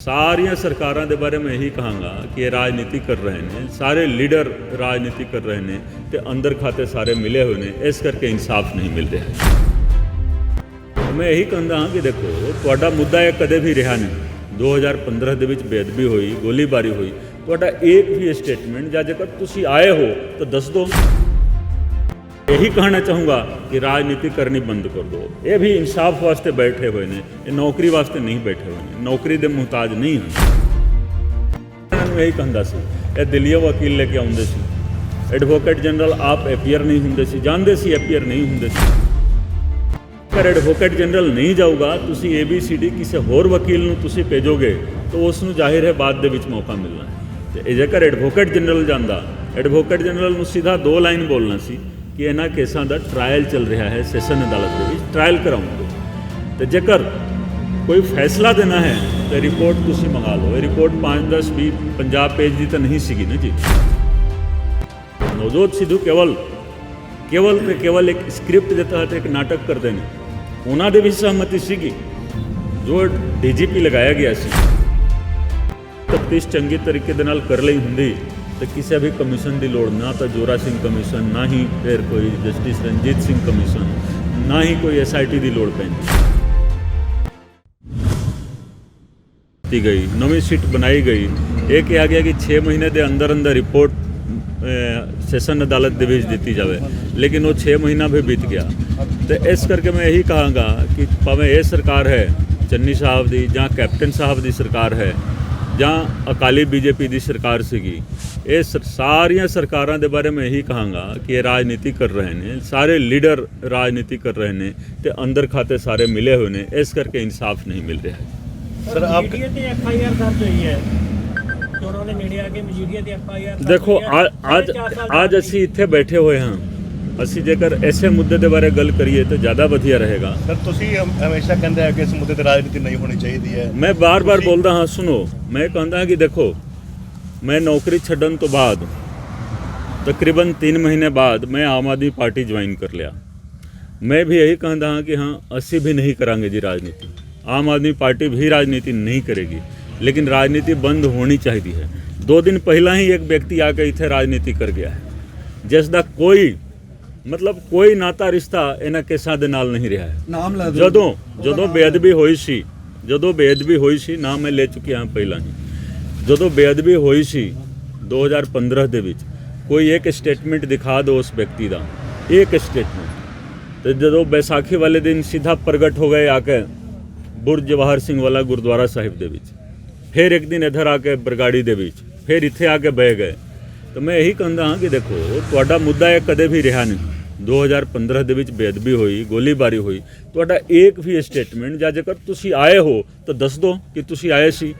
ਸਾਰੀਆਂ ਸਰਕਾਰਾਂ ਦੇ ਬਾਰੇ ਮੈਂ ਇਹੀ ਕਹਾਂਗਾ ਕਿ ਇਹ ਰਾਜਨੀਤੀ ਕਰ ਰਹੇ ਨੇ, ਸਾਰੇ ਲੀਡਰ ਰਾਜਨੀਤੀ ਕਰ ਰਹੇ ਨੇ ਤੇ ਅੰਦਰ ਖਾਤੇ ਸਾਰੇ ਮਿਲੇ ਹੋਏ ਨੇ, ਇਸ ਕਰਕੇ ਇਨਸਾਫ ਨਹੀਂ ਮਿਲ ਰਿਹਾ। ਮੈਂ ਇਹੀ ਕਹਿੰਦਾ ਹਾਂ ਕਿ ਦੇਖੋ ਤੁਹਾਡਾ ਮੁੱਦਾ ਇਹ ਕਦੇ ਵੀ ਰਿਹਾ ਨਹੀਂ। 2015 ਦੇ ਵਿੱਚ ਬੇਅਦਬੀ ਹੋਈ, ਗੋਲੀਬਾਰੀ ਹੋਈ, ਤੁਹਾਡਾ ਇੱਕ ਵੀ ਸਟੇਟਮੈਂਟ ਜਾਂ ਜੇਕਰ ਤੁਸੀਂ ਆਏ ਹੋ ਤਾਂ ਦੱਸ ਦਿਓ। यही कहना चाहूँगा कि राजनीति करनी बंद कर दो। ये भी इंसाफ वास्ते बैठे हुए ने, ये नौकरी वास्ते नहीं बैठे हुए ने, नौकरी दे मुहताज नहीं हैं। यही कहता सी ये दिल्ली वकील लेके आउंदे सी, एडवोकेट जनरल आप एपीयर नहीं होंदे सी, जानते सी एपीयर नहीं होंदे सी। अगर एडवोकेट जनरल नहीं जाऊगा तुसी ABCD किसी होर वकील नूं तुसी भेजोगे तो उसनूं जाहिर है बाद दे विच मौका मिलना है। ते जेकर एडवोकेट जनरल जांदा, एडवोकेट जनरल नूं सीधा 2 लाइन बोलना सी कि इन्हां केसां दा ट्रायल चल रहा है सैशन अदालत दे विच, ट्रायल कराउंगे तो जेकर कोई फैसला देना है तो रिपोर्ट तुसी मंगा लो। ये रिपोर्ट 5, 10, 20, 50 पेज की तो नहीं सीगी ना जी। नवजोत सिद्धू केवल एक स्क्रिप्ट के तहत एक नाटक करते हैं, उन्होंने भी सहमति सीगी जो DGP लगाया गया सी। तफ्तीश चंगी तरीके दे नाल कर लई हुंदी तो किसी भी कमीशन की लोड़ ना, तो जोरा सिंह कमीशन ना ही फिर कोई जस्टिस रंजीत सिंह कमीशन ना ही कोई SIT की लोड़ पैंती गई, नवी सीट बनाई गई। ये कहा गया कि 6 महीने के अंदर अंदर रिपोर्ट सैशन अदालत के दी जाए, लेकिन वो 6 महीना भी बीत गया। तो इस करके मैं यही कहांगा कि भावें ये सरकार है चन्नी साहब की ਜਾਂ कैप्टन साहब की सरकार है ਜਾਂ अकाली BJP की सरकार सीगी, ये सारिया सरकारों के बारे में यही कहांगा कि ये राजनीति कर रहे हैं, सारे लीडर राजनीति कर रहे हैं तो अंदर खाते सारे मिले हुए हैं, इस करके इंसाफ नहीं मिल रहा है। सर आप FIR दर्ज हुई है, चोरों ने नेड़े आके मजीठिया ते FIR देखो आज असी इत्थे बैठे हुए हैं, ਅਸੀਂ ਜੇਕਰ ਐਸੇ ਮੁੱਦੇ ਦੇ ਬਾਰੇ ਗੱਲ ਕਰੀਏ ਤਾਂ ਜ਼ਿਆਦਾ ਵਧੀਆ ਰਹੇਗਾ। ਸਰ ਤੁਸੀਂ ਹਮੇਸ਼ਾ ਕਹਿੰਦੇ ਆ ਕਿ ਇਸ ਮੁੱਦੇ ਤੇ ਰਾਜਨੀਤੀ ਨਹੀਂ ਹੋਣੀ ਚਾਹੀਦੀ ਹੈ। ਮੈਂ ਬਾਰ-ਬਾਰ ਬੋਲਦਾ ਹਾਂ, ਸੁਣੋ, ਮੈਂ ਕਹਿੰਦਾ ਕਿ ਦੇਖੋ ਮੈਂ ਨੌਕਰੀ ਛੱਡਣ ਤੋਂ ਬਾਅਦ ਤਕਰੀਬਨ 3 ਮਹੀਨੇ ਬਾਅਦ ਮੈਂ ਆਮ ਆਦਮੀ ਪਾਰਟੀ ਜੁਆਇਨ ਕਰ ਲਿਆ। मैं भी यही कहता हाँ कि हाँ असी भी नहीं करांगे जी राजनीति, आम आदमी पार्टी भी राजनीति नहीं करेगी, लेकिन राजनीति बंद होनी चाहिए है। 2 दिन पहला ही एक व्यक्ति आके इत्थे राजनीति कर गया है, जिसका कोई मतलब कोई नाता रिश्ता इन्हां केसां दे नाल नहीं रहा है। ਜਦੋਂ ਬੇਅਦਬੀ ਹੋਈ ਸੀ ਨਾ ਮੈਂ ਲੈ ਚੁੱਕਿਆ ਪਹਿਲਾਂ ਹੀ, ਜਦੋਂ ਬੇਅਦਬੀ ਹੋਈ ਸੀ 2015 ਦੇ ਵਿੱਚ ਕੋਈ ਇੱਕ ਸਟੇਟਮੈਂਟ ਦਿਖਾ ਦਿਓ ਉਸ ਵਿਅਕਤੀ ਦਾ, ਇੱਕ ਸਟੇਟਮੈਂਟ। ਤੇ ਜਦੋਂ बैसाखी वाले दिन सीधा प्रगट हो गए आके बुर्ज जवाहर सिंह वाला गुरुद्वारा साहिब ਦੇ ਵਿੱਚ, फिर एक दिन इधर आके बरगाड़ी ਦੇ ਵਿੱਚ, फिर ਇੱਥੇ आके बह गए। तो मैं यही कहता हाँ कि देखो ਤੁਹਾਡਾ ਮੁੱਦਾ ਇਹ ਕਦੇ ਵੀ ਰਿਹਾ ਨਹੀਂ। 2015 ਦੇ ਵਿੱਚ ਬੇਅਦਬੀ ਹੋਈ, ਗੋਲੀਬਾਰੀ ਹੋਈ, ਤੁਹਾਡਾ ਇੱਕ ਵੀ ਸਟੇਟਮੈਂਟ ਜਾਂ ਜੇਕਰ ਤੁਸੀਂ ਆਏ ਹੋ ਤਾਂ ਦੱਸ ਦਿਓ ਕਿ ਤੁਸੀਂ ਆਏ ਸੀ,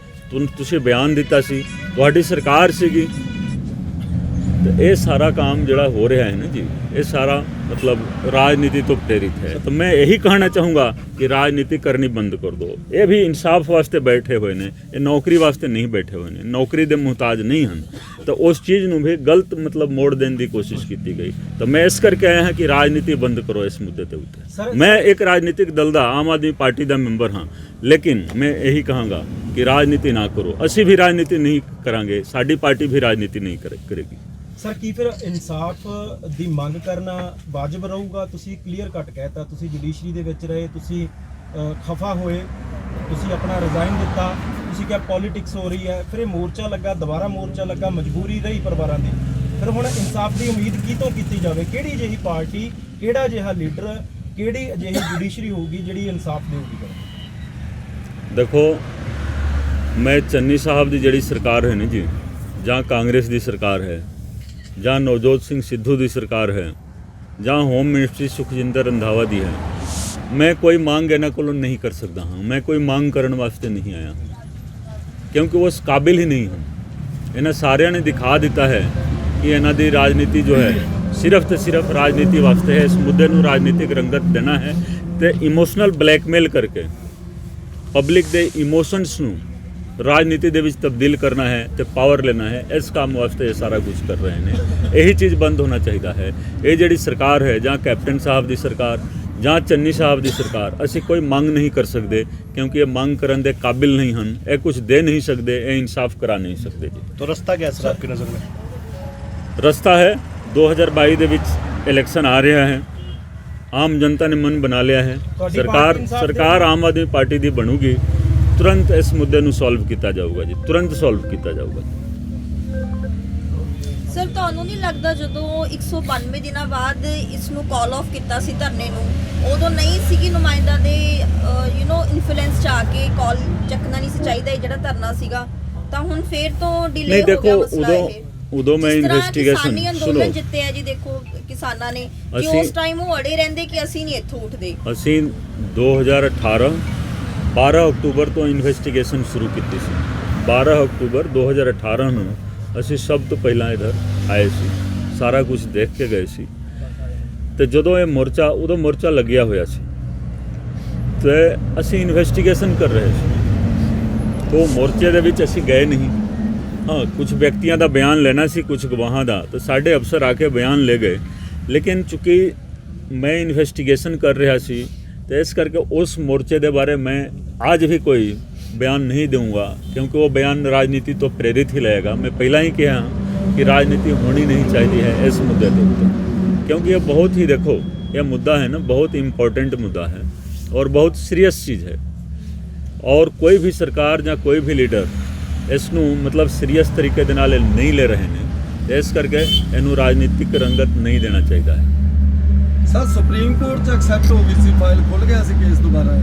ਤੁਸੀਂ ਬਿਆਨ ਦਿੱਤਾ ਸੀ, ਤੁਹਾਡੀ ਸਰਕਾਰ ਸੀਗੀ। तो ये सारा काम जोड़ा हो रहा है ना जी, ये सारा मतलब राजनीति तो प्रेरित है। तो मैं यही कहना चाहूँगा कि राजनीति करनी बंद कर दो। ये भी इंसाफ वास्ते बैठे हुए ने, ये नौकरी वास्ते नहीं बैठे हुए ने, नौकरी दे मुहताज नहीं हैं। तो उस चीज़ में भी गलत मतलब मोड़ देने की कोशिश की गई। तो मैं इस करके आया हाँ कि राजनीति बंद करो इस मुद्दे के उत्ते। मैं एक राजनीतिक दल का आम आदमी पार्टी का मैंबर हाँ, लेकिन मैं यही कहूँगा कि राजनीति ना करो। असी भी राजनीति नहीं करांगे, साडी पार्टी भी राजनीति नहीं करेगी। ਸਰ ਕੀ ਫਿਰ ਇਨਸਾਫ ਦੀ ਮੰਗ ਕਰਨਾ ਵਾਜਬ ਰਹੂਗਾ? ਤੁਸੀਂ ਕਲੀਅਰ ਕੱਟ ਕਹਿਤਾ, ਤੁਸੀਂ ਜੁਡੀਸ਼ਰੀ ਦੇ ਵਿੱਚ ਰਹੇ, ਤੁਸੀਂ ਖਫਾ ਹੋਏ, ਤੁਸੀਂ ਆਪਣਾ ਰਿਜ਼ਾਈਨ ਦਿੱਤਾ, ਤੁਸੀਂ ਕਿਹਾ ਪੋਲਿਟਿਕਸ ਹੋ ਰਹੀ ਹੈ, ਫਿਰ ਇਹ ਮੋਰਚਾ ਲੱਗਾ, ਦੁਬਾਰਾ ਮੋਰਚਾ ਲੱਗਾ, ਮਜਬੂਰੀ ਰਹੀ ਪਰਿਵਾਰਾਂ ਦੀ। ਫਿਰ ਹੁਣ ਇਨਸਾਫ ਦੀ ਉਮੀਦ ਕਿਤੋਂ ਕੀਤੀ ਜਾਵੇ? ਕਿਹੜੀ ਜਿਹੀ ਪਾਰਟੀ, ਕਿਹੜਾ ਜਿਹਾ ਲੀਡਰ, ਕਿਹੜੀ ਅਜਿਹੀ ਜੁਡੀਸ਼ਰੀ ਹੋਊਗੀ ਜਿਹੜੀ ਇਨਸਾਫ ਦੇਊਗੀ? ਦੇਖੋ ਮੈਂ ਚੰਨੀ ਸਾਹਿਬ ਦੀ ਜਿਹੜੀ ਸਰਕਾਰ ਹੈ ਨਾ ਜੀ, ਜਾਂ ਕਾਂਗਰਸ ਦੀ ਸਰਕਾਰ ਹੈ, ਜਾਂ नवजोत सिंह सिद्धू की सरकार है, ਜਾਂ होम मिनिस्ट्री सुखजिंदर रंधावा की है, मैं कोई मांग इन्हों को नहीं कर सकता हाँ। मैं कोई मांग करने वास्ते नहीं आया क्योंकि वो उस काबिल ही नहीं हैं। इन्होंने सारिया ने दिखा दिता है कि इन्हों की राजनीति जो है सिर्फ तो सिर्फ राजनीति वास्ते है, इस मुद्दे को राजनीतिक रंगत देना है तो इमोशनल ब्लैकमेल करके पब्लिक के इमोशनस नूं राजनीति ਦੇ ਵਿੱਚ ਤਬਦੀਲ करना है तो पावर लेना है, इस काम वास्ते ये सारा कुछ कर रहे हैं। यही चीज़ बंद होना चाहिए है। ये जिहड़ी सरकार है ਜਾਂ कैप्टन साहब की सरकार ਜਾਂ ਚੰਨੀ ਸਾਹਿਬ ਦੀ ਸਰਕਾਰ, ਅਸੀਂ ਕੋਈ ਮੰਗ ਨਹੀਂ ਕਰ ਸਕਦੇ ਕਿਉਂਕਿ ਇਹ ਮੰਗ ਕਰਨ ਦੇ ਕਾਬਿਲ ਨਹੀਂ ਹਨ, ਇਹ ਕੁਝ ਦੇ ਨਹੀਂ ਸਕਦੇ, ਇਹ ਇਨਸਾਫ ਕਰਾ ਨਹੀਂ ਸਕਦੇ ਜੀ। तो रास्ता क्या है सर आपकी नज़र में? ਰਸਤਾ ਹੈ 2022 ਦੇ ਵਿੱਚ ਇਲੈਕਸ਼ਨ ਆ ਰਿਹਾ ਹੈ, ਆਮ ਜਨਤਾ ਨੇ ਮਨ ਬਣਾ ਲਿਆ ਹੈ, ਤੁਹਾਡੀ ਪਾਰਟੀ ਇਨਸਾਫ਼ ਸਰਕਾਰ ਆਮ ਆਦਮੀ ਪਾਰਟੀ ਦੀ ਬਣੂਗੀ, ਤੁਰੰਤ ਇਸ ਮੁੱਦੇ ਨੂੰ ਸੋਲਵ ਕੀਤਾ ਜਾਊਗਾ ਜੀ, ਤੁਰੰਤ ਸੋਲਵ ਕੀਤਾ ਜਾਊਗਾ। ਸਰ ਤੁਹਾਨੂੰ ਨਹੀਂ ਲੱਗਦਾ ਜਦੋਂ 192 ਦਿਨਾਂ ਬਾਅਦ ਇਸ ਨੂੰ ਕਾਲ ਆਫ ਕੀਤਾ ਸੀ ਧਰਨੇ ਨੂੰ, ਉਦੋਂ ਨਹੀਂ ਸੀਗੀ ਨੁਮਾਇੰਦਾ ਦੇ ਇਨਫਲੂਐਂਸ ਚ ਆ ਕੇ ਕਾਲ ਚੱਕਣਾ ਨਹੀਂ ਸੀ ਚਾਹੀਦਾ ਇਹ ਜਿਹੜਾ ਧਰਨਾ ਸੀਗਾ, ਤਾਂ ਹੁਣ ਫੇਰ ਤੋਂ ਡਿਲੇ ਨਹੀਂ ਹੋ ਗਿਆ ਦੇਖੋ, ਮਸਲਾ ਇਹ। ਉਦੋਂ ਮੈਂ ਜਿਸ ਤਰ੍ਹਾਂ ਇਨਵੈਸਟੀਗੇਸ਼ਨ ਕਿਸਾਨੀ ਸੁਣੋ, ਅੰਦੋਲਨ ਜਿੱਤਿਆ ਜੀ, ਦੇਖੋ ਕਿਸਾਨਾਂ ਨੇ ਕਿ ਅਸੀਂ- ਉਸ ਟਾਈਮ ਉਹ ਅੜੇ ਰਹਿੰਦੇ ਕਿ ਅਸੀਂ ਨਹੀਂ ਇੱਥੋਂ ਉੱਠਦੇ। ਅਸੀਂ 2018 12 ਅਕਤੂਬਰ ਤੋਂ ਇਨਵੈਸਟੀਗੇਸ਼ਨ ਸ਼ੁਰੂ ਕੀਤੀ ਸੀ। 12 ਅਕਤੂਬਰ 2018 ਨੂੰ ਅਸੀਂ ਸਭ ਤੋਂ ਪਹਿਲਾਂ ਇੱਧਰ ਆਏ ਸੀ, ਸਾਰਾ ਕੁਝ ਦੇਖ ਕੇ ਗਏ ਸੀ। ਤੇ ਜਦੋਂ ਇਹ ਮੋਰਚਾ, ਉਦੋਂ ਮੋਰਚਾ ਲੱਗਿਆ ਹੋਇਆ ਸੀ ਤੇ ਅਸੀਂ ਇਨਵੈਸਟੀਗੇਸ਼ਨ ਕਰ ਰਹੇ ਸੀ। ਉਹ ਮੋਰਚੇ ਦੇ ਵਿੱਚ ਅਸੀਂ ਗਏ ਨਹੀਂ। ਹਾਂ, ਕੁਝ ਵਿਅਕਤੀਆਂ ਦਾ ਬਿਆਨ ਲੈਣਾ ਸੀ, ਕੁਝ ਗਵਾਹਾਂ ਦਾ, ਤਾਂ ਸਾਡੇ ਅਫਸਰ ਆ ਕੇ ਬਿਆਨ ਲੈ ਗਏ, ਲੇਕਿਨ ਚूंकि मैं इन्वेस्टिगेशन कर रहा सी तो इस करके उस मोर्चे के बारे में आज भी कोई बयान नहीं दूंगा, क्योंकि वो बयान राजनीति तो प्रेरित ही लगेगा। मैं पहला ही कहा कि राजनीति होनी नहीं चाहिए है इस मुद्दे के ऊपर, क्योंकि ये बहुत ही, देखो यह मुद्दा है ना, बहुत इम्पोर्टेंट मुद्दा है और बहुत सीरियस चीज़ है, और कोई भी सरकार या कोई भी लीडर इसनू मतलब सीरियस तरीके दे नाल नहीं ले रहे हैं, इस करके इनू राजनीतिक रंगत नहीं देना चाहिए है। ਸਰ ਸੁਪਰੀਮ ਕੋਰਟ ਚ ਐਕਸੈਪਟ ਹੋ ਗਈ ਸੀ, ਫਾਈਲ ਖੁੱਲ ਗਿਆ ਸੀ ਕੇਸ ਦੁਬਾਰਾ।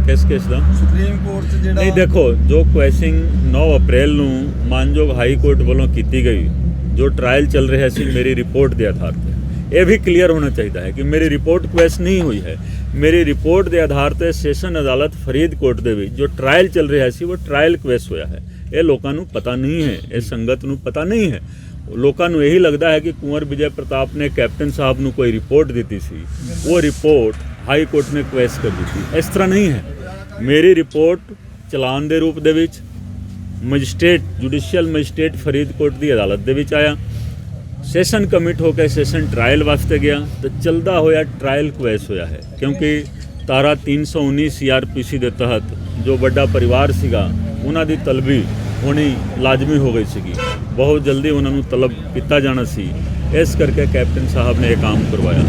किस केस ਦਾ? ਸੁਪਰੀਮ ਕੋਰਟ ਚ ਜਿਹੜਾ नहीं देखो, जो क्वेश्चन 9 अप्रैल ਨੂੰ ਮਾਨਯੋਗ ਹਾਈ ਕੋਰਟ ਵੱਲੋਂ ਕੀਤੀ ਗਈ, ਜੋ ਟ੍ਰਾਇਲ ਚੱਲ ਰਿਹਾ ਸੀ ਮੇਰੀ ਰਿਪੋर्ट ਦੇ ਆਧਾਰ ਤੇ, ਇਹ ਵੀ ਕਲੀਅਰ ਹੋਣਾ ਚਾਹੀਦਾ ਹੈ ਕਿ ਮੇਰੀ ਰਿਪੋर्ट ਕੁਐਸ ਨਹੀਂ ਹੋਈ ਹੈ। ਮੇਰੀ ਰਿਪੋर्ट ਦੇ ਆਧਾਰ ਤੇ ਸੈਸ਼ਨ ਅਦਾਲਤ ਫਰੀਦਕੋਟ ਦੇ ਵਿੱਚ ਜੋ ਟ੍ਰਾਇਲ ਚੱਲ ਰਿਹਾ ਸੀ ਉਹ ਟ੍ਰਾਇਲ ਕੁਐਸ ਹੋਇਆ ਹੈ। ਇਹ ਲੋਕਾਂ ਨੂੰ ਪਤਾ ਨਹੀਂ ਹੈ, ਇਹ ਸੰਗਤ ਨੂੰ ਪਤਾ ਨਹੀਂ ਹੈ। ਲੋਕਾਂ ਨੂੰ ਇਹੀ ਲੱਗਦਾ ਹੈ ਕਿ ਕੁੰਵਰ ਵਿਜੇ ਪ੍ਰਤਾਪ ਨੇ ਕੈਪਟਨ ਸਾਹਿਬ ਨੂੰ ਕੋਈ ਰਿਪੋर्ट ਦਿੱਤੀ ਸੀ, ਉਹ ਰਿਪੋर्ट ਹਾਈ ਕੋਰਟ ਨੇ ਕੁਐਸ ਕਰ ਦਿੱਤੀ। ਇਸ ਤਰ੍ਹਾਂ ਨਹੀਂ ਹੈ। ਮੇਰੀ ਰਿਪੋर्ट ਚਲਾਨ ਦੇ ਰੂਪ ਦੇ ਵਿੱਚ ਮੈਜਿਸਟ੍ਰੇਟ, ਜੁਡੀਸ਼ੀਅਲ ਮੈਜਿਸਟ੍ਰੇਟ ਫਰੀਦਕੋਟ ਦੀ ਅਦਾਲਤ ਦੇ ਵਿੱਚ ਆਇਆ, ਸੈਸ਼ਨ ਕਮਿਟ ਹੋ ਕੇ ਸੈਸ਼ਨ ਟ੍ਰਾਇਲ ਵਾਸਤੇ ਗਿਆ, ਤਾਂ ਚਲਦਾ ਹੋਇਆ ਟ੍ਰਾਇਲ ਕੁਐਸ ਹੋਇਆ ਹੈ। ਕਿਉਂਕਿ ਧਾਰਾ 319 CRPC ਦੇ ਤਹਿਤ ਜੋ ਵੱਡਾ ਪਰਿਵਾਰ ਸੀਗਾ ਉਹਨਾਂ ਦੀ ਤਲਬੀ ਹੋਣੀ ਲਾਜ਼ਮੀ ਹੋ ਗਈ ਸੀਗੀ, ਬਹੁਤ ਜਲਦੀ ਉਹਨਾਂ ਨੂੰ ਤਲਬ ਕੀਤਾ ਜਾਣਾ ਸੀ, ਇਸ ਕਰਕੇ ਕੈਪਟਨ ਸਾਹਿਬ ਨੇ ਇਹ ਕੰਮ ਕਰਵਾਇਆ।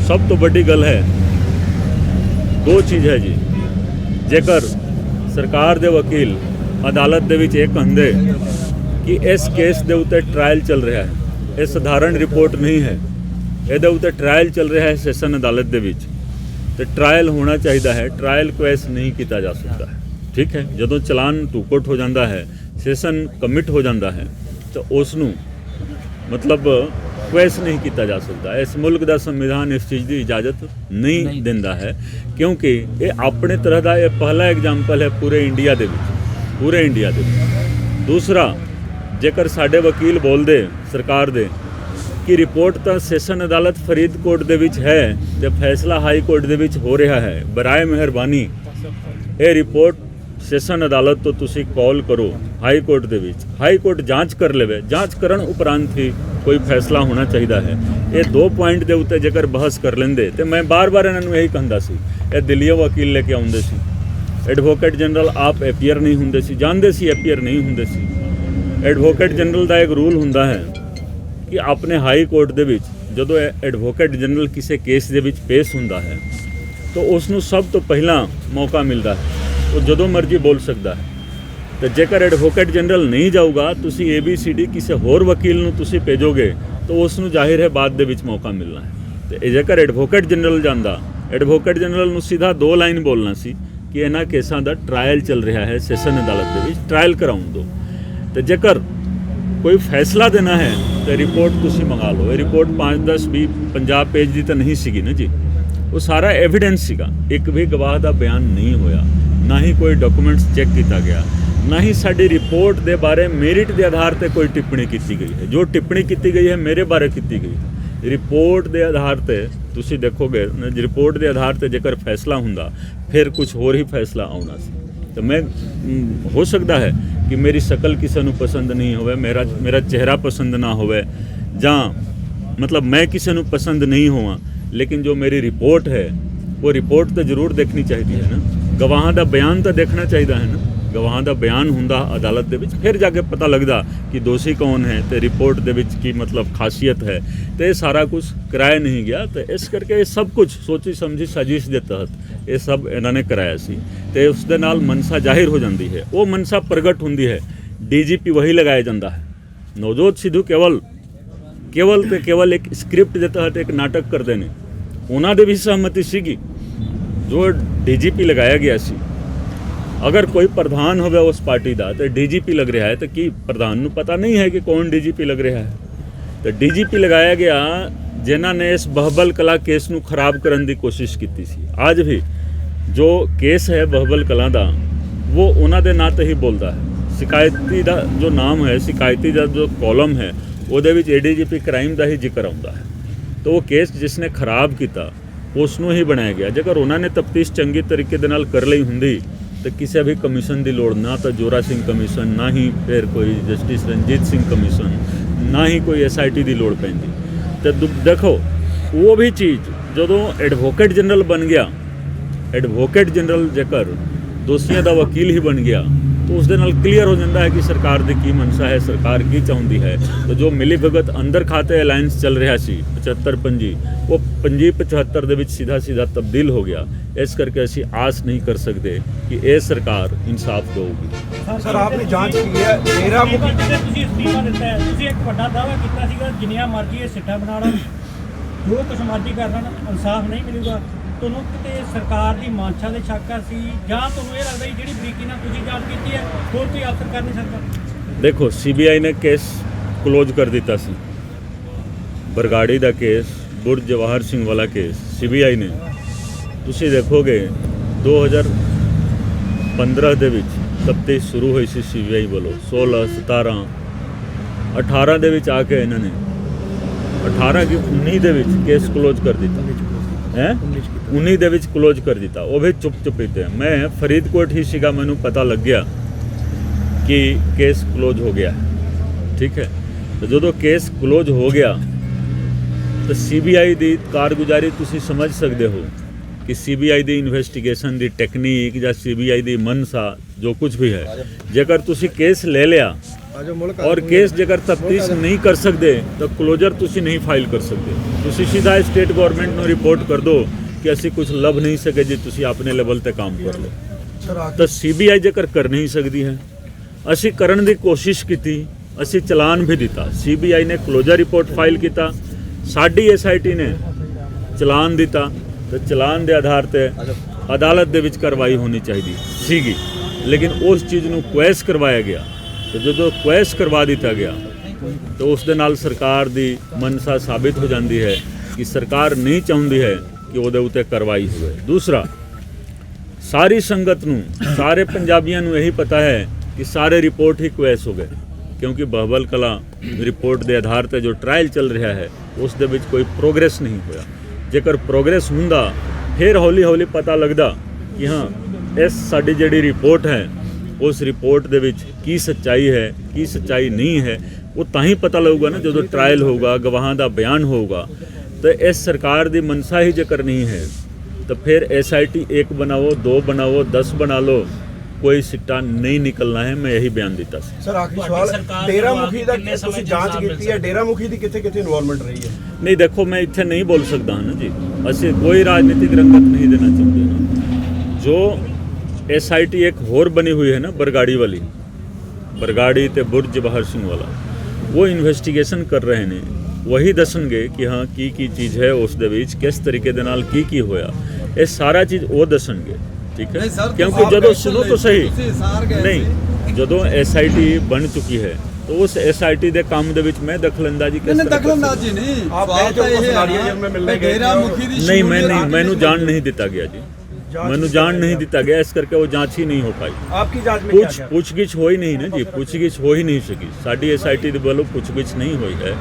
ਸਭ ਤੋਂ ਵੱਡੀ ਗੱਲ ਹੈ, ਦੋ ਚੀਜ਼ ਹੈ ਜੀ, ਜੇਕਰ ਸਰਕਾਰ ਦੇ ਵਕੀਲ ਅਦਾਲਤ ਦੇ ਵਿੱਚ ਇਹ ਕਹਿੰਦੇ ਕਿ ਇਸ ਕੇਸ ਦੇ ਉੱਤੇ ਟ੍ਰਾਇਲ ਚੱਲ ਰਿਹਾ ਹੈ, ਇਹ ਸਧਾਰਨ ਰਿਪੋर्ट ਨਹੀਂ ਹੈ, ਇਹਦੇ ਉੱਤੇ ਟ੍ਰਾਇਲ ਚੱਲ ਰਿਹਾ ਹੈ ਸੈਸ਼ਨ ਅਦਾਲਤ ਦੇ ਵਿੱਚ, ਤੇ ਟ੍ਰਾਇਲ ਹੋਣਾ ਚਾਹੀਦਾ ਹੈ, ਟ੍ਰਾਇਲ ਕੁਐਸ ਨਹੀਂ ਕੀਤਾ ਜਾ ਸਕਦਾ ਹੈ। ਠੀਕ ਹੈ, ਜਦੋਂ ਚਲਾਨ ਟੂਕੋਟ ਹੋ ਜਾਂਦਾ ਹੈ, ਸੈਸ਼ਨ ਕਮਿਟ ਹੋ ਜਾਂਦਾ ਹੈ, ਤਾਂ ਉਸ ਨੂੰ ਮਤਲਬ ਕੁਐਸ ਨਹੀਂ ਕੀਤਾ ਜਾ ਸਕਦਾ। ਇਸ ਮੁਲਕ ਦਾ ਸੰਵਿਧਾਨ ਇਸ ਚੀਜ਼ ਦੀ ਇਜਾਜ਼ਤ ਨਹੀਂ ਦਿੰਦਾ ਹੈ, ਕਿਉਂਕਿ ਇਹ ਆਪਣੇ ਤਰ੍ਹਾਂ ਦਾ ਇਹ ਪਹਿਲਾ ਐਗਜ਼ਾਮਪਲ ਹੈ ਪੂਰੇ ਇੰਡੀਆ ਦੇ ਵਿੱਚ, ਪੂਰੇ ਇੰਡੀਆ ਦੇ ਵਿੱਚ। ਦੂਸਰਾ, ਜੇਕਰ ਸਾਡੇ ਵਕੀਲ ਬੋਲਦੇ ਸਰਕਾਰ ਦੇ ਕਿ ਰਿਪੋर्ट ਤਾਂ ਸੈਸ਼ਨ ਅਦਾਲਤ ਫਰੀਦਕੋਟ ਦੇ ਵਿੱਚ ਹੈ ਤੇ ਫੈਸਲਾ ਹਾਈ ਕੋਰਟ ਦੇ ਵਿੱਚ ਹੋ ਰਿਹਾ ਹੈ, ਬਰਾਏ ਮਿਹਰਬਾਨੀ ਇਹ ਰਿਪੋर्ट ਸੈਸ਼ਨ ਅਦਾਲਤ ਤੋਂ ਤੁਸੀਂ ਕਾਲ ਕਰੋ ਹਾਈ ਕੋਰਟ ਦੇ ਵਿੱਚ, ਹਾਈ ਕੋਰਟ ਜਾਂਚ ਕਰ ਲਵੇ, ਜਾਂਚ ਕਰਨ ਉਪਰੰਤ ਹੀ ਕੋਈ ਫੈਸਲਾ ਹੋਣਾ ਚਾਹੀਦਾ ਹੈ। ਇਹ ਦੋ ਪੁਆਇੰਟ ਦੇ ਉੱਤੇ ਜੇਕਰ ਬਹਿਸ ਕਰ ਲੈਂਦੇ, ਤੇ ਮੈਂ ਬਾਰ-ਬਾਰ ਇਹਨਾਂ ਨੂੰ ਇਹੀ ਕਹਿੰਦਾ ਸੀ, ਇਹ ਦਿੱਲੀੋਂ ਵਕੀਲ ਲੈ ਕੇ ਆਉਂਦੇ ਸੀ, ਐਡਵੋਕੇਟ ਜਨਰਲ ਆਪ ਅਪੀਅਰ ਨਹੀਂ ਹੁੰਦੇ ਸੀ, ਜਾਣਦੇ ਸੀ ਅਪੀਅਰ ਨਹੀਂ ਹੁੰਦੇ ਸੀ। ਐਡਵੋਕੇਟ ਜਨਰਲ ਦਾ ਇੱਕ ਰੂਲ ਹੁੰਦਾ ਹੈ ਕਿ ਆਪਣੇ ਹਾਈ ਕੋਰਟ ਦੇ ਵਿੱਚ ਜਦੋਂ ਐਡਵੋਕੇਟ ਜਨਰਲ ਕਿਸੇ ਕੇਸ ਦੇ ਵਿੱਚ ਪੇਸ਼ ਹੁੰਦਾ ਹੈ ਤਾਂ ਉਸ ਨੂੰ ਸਭ ਤੋਂ ਪਹਿਲਾਂ ਮੌਕਾ ਮਿਲਦਾ ਹੈ, ਉਹ ਜਦੋਂ ਮਰਜ਼ੀ ਬੋਲ ਸਕਦਾ ਹੈ। ਤੇ ਜੇਕਰ ਐਡਵੋਕੇਟ ਜਨਰਲ ਨਹੀਂ ਜਾਊਗਾ, ਤੁਸੀਂ ABCD ਕਿਸੇ ਹੋਰ ਵਕੀਲ ਨੂੰ ਤੁਸੀਂ ਭੇਜੋਗੇ ਤਾਂ ਉਸ ਨੂੰ ਜ਼ਾਹਿਰ ਹੈ ਬਾਅਦ ਦੇ ਵਿੱਚ ਮੌਕਾ ਮਿਲਣਾ ਹੈ। ਤੇ ਜੇਕਰ ਐਡਵੋਕੇਟ ਜਨਰਲ ਜਾਂਦਾ, ਐਡਵੋਕੇਟ ਜਨਰਲ ਨੂੰ ਸਿੱਧਾ 2 ਲਾਈਨ ਬੋਲਣਾ ਸੀ ਕਿ ਇਹਨਾਂ ਕੇਸਾਂ ਦਾ ਟ੍ਰਾਇਲ ਚੱਲ ਰਿਹਾ ਹੈ ਸੈਸ਼ਨ ਅਦਾਲਤ ਦੇ ਵਿੱਚ, ਟ੍ਰਾਇਲ ਕਰਾਉਣ ਦਿਓ। ਤੇ ਜੇਕਰ ਕੋਈ ਫੈਸਲਾ ਦੇਣਾ ਹੈ ਤਾਂ ਰਿਪੋर्ट ਤੁਸੀਂ ਮੰਗਾ ਲਓ। ਇਹ ਰਿਪੋर्ट 5, 10, 20, 50 ਪੇਜ ਦੀ ਤਾਂ ਨਹੀਂ ਸੀਗੀ ਨਾ ਜੀ, ਉਹ ਸਾਰਾ ਐਵੀਡੈਂਸ ਸੀਗਾ। ਇੱਕ ਵੀ ਗਵਾਹ ਦਾ ਬਿਆਨ ਨਹੀਂ ਹੋਇਆ, ਨਾ ਹੀ ਕੋਈ ਡਾਕੂਮੈਂਟਸ ਚੈੱਕ ਕੀਤਾ ਗਿਆ, ਨਾ ਹੀ ਸਾਡੀ ਰਿਪੋर्ट ਦੇ ਬਾਰੇ ਮੈਰਿਟ ਦੇ ਆਧਾਰ ਤੇ ਕੋਈ ਟਿੱਪਣੀ ਕੀਤੀ ਗਈ ਹੈ। ਜੋ ਟਿੱਪਣੀ ਕੀਤੀ ਗਈ ਹੈ ਮੇਰੇ ਬਾਰੇ ਕੀਤੀ ਗਈ ਹੈ। ਰਿਪੋर्ट ਦੇ ਆਧਾਰ ਤੇ ਤੁਸੀਂ ਦੇਖੋਗੇ, ਰਿਪੋर्ट ਦੇ ਆਧਾਰ ਤੇ ਜੇਕਰ ਫੈਸਲਾ ਹੁੰਦਾ ਫਿਰ ਕੁਝ ਹੋਰ ਹੀ ਫੈਸਲਾ ਆਉਣਾ ਸੀ। ਤਾਂ ਮੈਂ ਹੋ ਸਕਦਾ ਹੈ ਕਿ ਮੇਰੀ ਸ਼ਕਲ ਕਿਸੇ ਨੂੰ ਪਸੰਦ ਨਹੀਂ ਹੋਵੇ, ਮੇਰਾ ਚਿਹਰਾ ਪਸੰਦ ਨਾ ਹੋਵੇ, ਜਾਂ ਮਤਲਬ ਮੈਂ ਕਿਸੇ ਨੂੰ ਪਸੰਦ ਨਹੀਂ ਹੋਵਾਂ, लेकिन जो मेरी रिपोर्ट है वो रिपोर्ट तो जरूर देखनी चाहिए है ना, गवाहां ਦਾ ਬਿਆਨ ਤਾਂ ਦੇਖਣਾ ਚਾਹੀਦਾ ਹੈ ਨਾ। ਗਵਾਹਾਂ ਦਾ ਬਿਆਨ ਹੁੰਦਾ ਅਦਾਲਤ ਦੇ ਵਿੱਚ, ਫਿਰ ਜਾ ਕੇ ਪਤਾ ਲੱਗਦਾ ਕਿ ਦੋਸ਼ੀ ਕੌਣ ਹੈ ਤੇ ਰਿਪੋਰਟ ਦੇ ਵਿੱਚ ਕੀ ਮਤਲਬ ਖਾਸੀਅਤ ਹੈ। ਤੇ ਇਹ ਸਾਰਾ ਕੁਝ ਕਰਾਇਆ ਨਹੀਂ ਗਿਆ ਤੇ ਇਸ ਕਰਕੇ ਇਹ ਸਭ ਕੁਝ ਸੋਚੀ ਸਮਝੀ ਸਾਜ਼ਿਸ਼ ਦੇ ਤਹਿਤ ਇਹ ਸਭ ਇਹਨਾਂ ਨੇ ਕਰਾਇਆ ਸੀ ਤੇ ਉਸ ਦੇ ਨਾਲ ਮਨਸਾ ਜ਼ਾਹਿਰ ਹੋ ਜਾਂਦੀ ਹੈ। ਉਹ ਮਨਸਾ ਪ੍ਰਗਟ ਹੁੰਦੀ ਹੈ, ਡੀਜੀਪੀ ਵਹੀ ਲਗਾਇਆ ਜਾਂਦਾ ਹੈ। ਨਵਜੋਤ ਸਿੱਧੂ ਕੇਵਲ ਤੇ ਕੇਵਲ ਇੱਕ ਸਕ੍ਰਿਪਟ ਦੇ ਤਹਿਤ ਇੱਕ ਨਾਟਕ ਕਰਦੇ ਨੇ। ਉਹਨਾਂ ਦੇ ਵੀ ਸਹਿਮਤੀ ਸੀਗੀ ਜੋ ਡੀਜੀਪੀ ਲਗਾਇਆ ਗਿਆ ਸੀ। ਅਗਰ ਕੋਈ ਪ੍ਰਧਾਨ ਹੋਵੇ ਉਸ ਪਾਰਟੀ ਦਾ ਤੇ ਡੀਜੀਪੀ ਲੱਗ ਰਿਹਾ ਹੈ ਤਾਂ ਕੀ ਪ੍ਰਧਾਨ ਨੂੰ ਪਤਾ ਨਹੀਂ ਹੈ ਕਿ ਕੌਣ ਡੀਜੀਪੀ ਲੱਗ ਰਿਹਾ ਹੈ? ਤੇ ਡੀਜੀਪੀ ਲਗਾਇਆ ਗਿਆ ਜਿਨ੍ਹਾਂ ਨੇ ਇਸ ਬਹਬਲ ਕਲਾ ਕੇਸ ਨੂੰ ਖਰਾਬ ਕਰਨ ਦੀ ਕੋਸ਼ਿਸ਼ ਕੀਤੀ ਸੀ। ਅੱਜ ਵੀ ਜੋ ਕੇਸ ਹੈ ਬਹਬਲ ਕਲਾ ਦਾ ਉਹ ਉਹਨਾਂ ਦੇ ਨਾਂ ਤੇ ਹੀ ਬੋਲਦਾ ਹੈ। ਸ਼ਿਕਾਇਤੀ ਦਾ ਜੋ ਨਾਮ ਹੈ, ਸ਼ਿਕਾਇਤੀ ਦਾ ਜੋ ਕਾਲਮ ਹੈ ਉਹਦੇ ਵਿੱਚ ਏਡੀਜੀਪੀ ਕ੍ਰਾਈਮ ਦਾ ਹੀ ਜ਼ਿਕਰ ਆਉਂਦਾ ਹੈ। ਤਾਂ ਉਹ ਕੇਸ ਜਿਸ ਨੇ ਖਰਾਬ ਕੀਤਾ ਉਸ ਨੂੰ ਹੀ ਬਣਾਇਆ ਗਿਆ। ਜੇਕਰ ਉਹਨਾਂ ਨੇ ਤਫਤੀਸ਼ ਚੰਗੇ ਤਰੀਕੇ ਦੇ ਨਾਲ ਕਰ ਲਈ ਹੁੰਦੀ तो किसी भी कमीशन की लोड़ ना तो जोरा सिंह कमीशन, ना ही फिर कोई जस्टिस रंजीत सिंह कमीशन, ना ही कोई SIT की लोड़ पैंदी। तो देखो वो भी चीज़ जो एडवोकेट जनरल बन गया, एडवोकेट जनरल जेकर दोषियों का वकील ही बन गया तो उस दे नाल क्लीयर हो जाता है कि सरकार की की मनसा है, सरकार की चाहती है। तो जो मिली भगत अंदर खाते अलायंस चल रहा सी 75-25 वो 25-75 ਦੇ ਵਿੱਚ सीधा तब्दील हो गया। इस करके ਅਸੀਂ आस नहीं कर सकते कि ये सरकार इंसाफ देगी। ਸਰ ਆਪਨੇ ਜਾਂਚ ਕੀ ਹੈ ਡੇਰਾ ਮੁਖੀ ਤੁਸੀਂ ਅਸਤੀਫਾ ਦਿੱਤਾ ਹੈ, ਤੁਸੀਂ ਇੱਕ ਵੱਡਾ ਦਾਅਵਾ ਕੀਤਾ ਸੀਗਾ ਜਿੰਨੀਆਂ ਮਰਜ਼ੀ ਇਹ ਸਿੱਟਾ ਬਣਾ ਲੈਣ, ਜੋ ਕੁਛ ਮਰਜ਼ੀ ਕਰ ਲੈਣ, ਇਨਸਾਫ ਨਹੀਂ ਮਿਲੂਗਾ। ਤੁਹਾਨੂੰ ਕਿਤੇ ਸਰਕਾਰ ਦੀ ਮਾਨਸ਼ਾ ਦੇ ਸ਼ੱਕ ਸੀ ਜਾਂ ਤੁਹਾਨੂੰ ਇਹ ਲੱਗਦਾ ਜਿਹੜੀ ਬਰੀਕੀ ਨਾਲ ਤੁਸੀਂ ਜਾਂਚ ਕੀਤੀ ਹੈ ਹੋਰ ਕੋਈ ਅਫਸਰ ਕਰ ਨਹੀਂ ਸਕਦਾ? देखो CBI ने केस क्लोज कर दिता सी, बरगाड़ी का केस, बुर्ज जवाहर सिंह वाला केस CBI ने ਤੁਸੀਂ ਦੇਖੋਗੇ 2015 ਦੇ ਵਿੱਚ ਤਫਤੀਸ਼ ਸ਼ੁਰੂ ਹੋਈ ਸੀ CBI ਵੱਲੋਂ। 16 17 18 ਦੇ ਵਿੱਚ ਆ ਕੇ ਇਹਨਾਂ ਨੇ 18 ਕਿ 19 ਦੇ ਵਿੱਚ ਕੇਸ ਕਲੋਜ਼ ਕਰ ਦਿੱਤਾ ਹੈ। 19 ਦੇ ਵਿੱਚ ਕਲੋਜ਼ ਕਰ ਦਿੱਤਾ, ਉਹ ਵੀ ਚੁੱਪ ਤੇ। ਮੈਂ ਫਰੀਦਕੋਟ ਹੀ ਸੀਗਾ, ਮੈਨੂੰ ਪਤਾ ਲੱਗ ਗਿਆ ਕਿ ਕੇਸ ਕਲੋਜ਼ ਹੋ ਗਿਆ, ਠੀਕ ਹੈ। ਤੇ ਜਦੋਂ ਕੇਸ ਕਲੋਜ਼ ਹੋ ਗਿਆ ਤਾਂ CBI ਦੀ ਕਾਰਗੁਜ਼ਾਰੀ ਤੁਸੀਂ ਸਮਝ ਸਕਦੇ ਹੋ कि CBI ਦੀ ਇਨਵੈਸਟੀਗੇਸ਼ਨ ਦੀ ਟੈਕਨੀਕ ਜਾਂ CBI ਦੀ ਮਨਸਾ ਜੋ ਕੁਝ ਵੀ ਹੈ, ਜੇਕਰ ਤੁਸੀਂ ਕੇਸ ਲੈ ਲਿਆ ਔਰ ਕੇਸ ਜੇਕਰ ਤਫਤੀਸ਼ ਨਹੀਂ ਕਰ ਸਕਦੇ ਤਾਂ ਕਲੋਜ਼ਰ ਤੁਸੀਂ ਨਹੀਂ ਫਾਈਲ ਕਰ ਸਕਦੇ। ਤੁਸੀਂ ਸਿੱਧਾ ਸਟੇਟ ਗਵਰਨਮੈਂਟ ਨੂੰ ਰਿਪੋਰਟ ਕਰ ਦਿਓ ਕਿ ਅਸੀਂ ਕੁਝ ਲੱਭ ਨਹੀਂ ਸਕੇ ਜੀ, ਤੁਸੀਂ ਆਪਣੇ ਲੈਵਲ ਤੇ ਕੰਮ ਕਰ ਲਓ। ਤਾਂ CBI ਜੇਕਰ ਕਰ ਨਹੀਂ ਸਕਦੀ ਹੈ, ਅਸੀਂ ਕਰਨ ਦੀ ਕੋਸ਼ਿਸ਼ ਕੀਤੀ, ਅਸੀਂ ਚਲਾਨ ਵੀ ਦਿੱਤਾ। CBI ਨੇ ਕਲੋਜ਼ਰ ਰਿਪੋਰਟ ਫਾਈਲ ਕੀਤਾ, ਸਾਡੀ SIT ਨੇ ਚਲਾਨ ਦਿੱਤਾ। तो चलान के आधार पर अदालत के विच कार्रवाई होनी चाहिए सीगी, लेकिन उस चीज़ को क्वैश करवाया गया। तो जो क्वैश करवा दिता गया तो उस दे नाल सरकार की मनसा साबित हो जाती है कि सरकार नहीं चाहती है कि वो उत्ते कार्रवाई होवे। दूसरा, सारी संगत नूं, सारे पंजाबियों नूं यही पता है कि सारे रिपोर्ट ही क्वैश हो गए, क्योंकि बहबल कला रिपोर्ट के आधार पर जो ट्रायल चल रहा है उस दे विच कोई प्रोग्रेस नहीं होया। जेकर प्रोग्रेस हुंदा फिर हौली हौली पता लगता कि हाँ इस साड़ी जिहड़ी रिपोर्ट है उस रिपोर्ट दे विच की सच्चाई है की सच्चाई नहीं है, वो तां ही पता लगेगा ना जो ट्रायल होगा, गवाहां दा बयान होगा। तो इस सरकार दी मनसा ही जेकर नहीं है तो फिर SIT 1 बनाओ, 2 बनाओ, 10 बना लो, कोई सिट्टा नहीं निकलना है। मैं यही बयान दिता सी। ਸਰ ਆਖਰੀ ਸਵਾਲ, ਡੇਰਾ ਮੁਖੀ ਦਾ ਤੁਸੀਂ ਜਾਂਚ ਕੀਤੀ ਹੈ, ਡੇਰਾ ਮੁਖੀ ਦੀ ਕਿੱਥੇ ਇਨਵੋਲਵਮੈਂਟ ਰਹੀ ਹੈ? नहीं देखो, मैं इत्थे नहीं बोल सकता ना जी, ਅਸੀਂ कोई राजनीतिक रंगत नहीं देना चाहते ना। जो SIT एक होर बनी हुई है ना बरगाड़ी वाली, बरगाड़ी ते बुर्ज जवाहर सिंह वाला, वो इन्वेस्टिगेशन कर रहे हैं, वही दसणगे कि हाँ की चीज़ है उस दे विच किस तरीके दे नाल की होया, ये सारा चीज़ वो दसणगे, ठीक है। क्योंकि जो सुनो तो सही नहीं, जो SIT बन चुकी है तो उस SIT ਦੇ ਕੰਮ ਦੇ ਵਿੱਚ मैं दखलंदाजी किस तरह दखलंदाजी नहीं, आप गए थे उस नारियल में मिलने गए? डेरा मुखी दी नहीं, मैं नहीं, मैनू जान नहीं दिता गया जी, मैनू जान नहीं दिता गया, इस करके वो जांच ही नहीं हो पाई। आपकी जांच में क्या क्या? पुछगिछ हो ही नहीं ना जी, पुछगिछ हो ही नहीं सकी। साडी SIT ਦੇ ਵੱਲੋਂ पुछगिछ नहीं हुई है।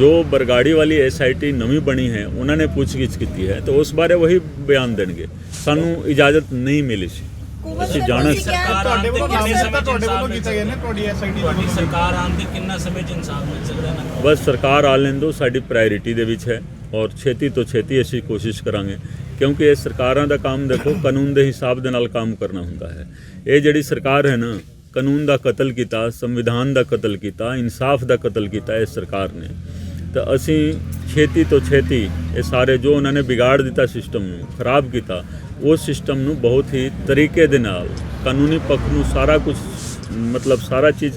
जो बरगाड़ी वाली SIT नवी बनी है उन्होंने पुछगिछ की है तो उस बारे वही बयान देंगे। सानू इजाजत नहीं मिली सी, ਅਸੀਂ ਜਾਣਾ ਸੀ। ਤੁਹਾਡੇ ਵੱਲੋਂ ਕੀਤਾ ਗਿਆ ਨੇ ਤੁਹਾਡੀ ਸਰਕਾਰ ਆਉਣ ਦੇ ਕਿੰਨਾ ਸਮੇਂ 'ਚ ਇਨਸਾਫ ਮਿਲ ਸਕਦਾ ਹੈ? बस सरकार आ लें दो, साडी प्रायोरिटी दे विच है ਔਰ ਛੇਤੀ ਤੋਂ ਛੇਤੀ ਅਸੀਂ ਕੋਸ਼ਿਸ਼ ਕਰਾਂਗੇ, ਕਿਉਂਕਿ ਇਹ ਸਰਕਾਰਾਂ ਦਾ ਕੰਮ ਦੇਖੋ ਕਾਨੂੰਨ ਦੇ ਹਿਸਾਬ ਦੇ ਨਾਲ ਕੰਮ ਕਰਨਾ ਹੁੰਦਾ ਹੈ। ਇਹ ਜਿਹੜੀ ਸਰਕਾਰ ਹੈ ਨਾ, ਕਾਨੂੰਨ ਦਾ ਕਤਲ ਕੀਤਾ, ਸੰਵਿਧਾਨ ਦਾ ਕਤਲ ਕੀਤਾ, ਇਨਸਾਫ ਦਾ ਕਤਲ ਕੀਤਾ ਇਸ ਸਰਕਾਰ ਨੇ। ਤਾਂ ਅਸੀਂ ਛੇਤੀ ਤੋਂ ਛੇਤੀ ਇਹ ਸਾਰੇ ਜੋ ਉਹਨਾਂ ਨੇ ਵਿਗਾੜ ਦਿੱਤਾ ਸਿਸਟਮ ਨੂੰ, ਖਰਾਬ ਕੀਤਾ, ਉਸ ਸਿਸਟਮ ਨੂੰ ਬਹੁਤ ਹੀ ਤਰੀਕੇ ਦੇ ਨਾਲ ਕਾਨੂੰਨੀ ਪੱਖ ਨੂੰ ਸਾਰਾ ਕੁਝ ਮਤਲਬ ਸਾਰਾ ਚੀਜ਼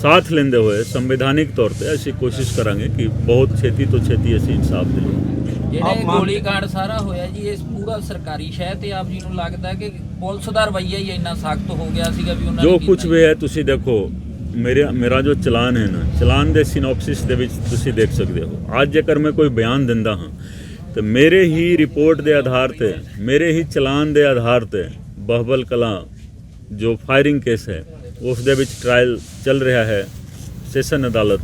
ਸਾਥ ਲੈਂਦੇ ਹੋਏ ਸੰਵਿਧਾਨਿਕ ਤੌਰ ਤੇ ਅਸੀਂ ਕੋਸ਼ਿਸ਼ ਕਰਾਂਗੇ ਕਿ ਬਹੁਤ ਛੇਤੀ ਤੋਂ ਛੇਤੀ ਅਸੀਂ ਇਨਸਾਫ ਦਿਲਾਈਏ। ਜਿਹੜੇ ਗੋਲੀकांड ਸਾਰਾ ਹੋਇਆ ਜੀ, ਇਸ ਪੂਰਾ ਸਰਕਾਰੀ ਸ਼ਹਿਰ ਤੇ ਆਪ ਜੀ ਨੂੰ ਲੱਗਦਾ ਕਿ ਪੁਲਿਸ ਦਾ ਰਵੱਈਆ ਹੀ ਇੰਨਾ ਸਖਤ ਹੋ ਗਿਆ ਸੀਗਾ ਵੀ ਉਹਨਾਂ ਨੇ ਜੋ ਕੁਝ ਵੀ ਹੈ ਤੁਸੀਂ ਦੇਖੋ, ਮੇਰਾ ਜੋ ਚਲਾਨ ਹੈ ਨਾ, ਚਲਾਨ ਦੇ ਸਿਨੋਪਸਿਸ ਦੇ ਵਿੱਚ ਤੁਸੀਂ ਦੇਖ ਸਕਦੇ ਹੋ। ਅੱਜ ਜੇਕਰ ਮੈਂ ਕੋਈ ਬਿਆਨ ਦਿੰਦਾ ਹਾਂ ਤਾਂ ਮੇਰੇ ਹੀ ਰਿਪੋਰਟ ਦੇ ਆਧਾਰ ਤੇ, ਮੇਰੇ ਹੀ ਚਲਾਨ ਦੇ ਆਧਾਰ ਤੇ ਬਹਬਲ ਕਲਾਂ ਜੋ ਫਾਇਰਿੰਗ ਕੇਸ ਹੈ ਉਸ ਦੇ ਵਿੱਚ ਟ੍ਰਾਇਲ ਚੱਲ ਰਿਹਾ ਹੈ ਸੈਸ਼ਨ ਅਦਾਲਤ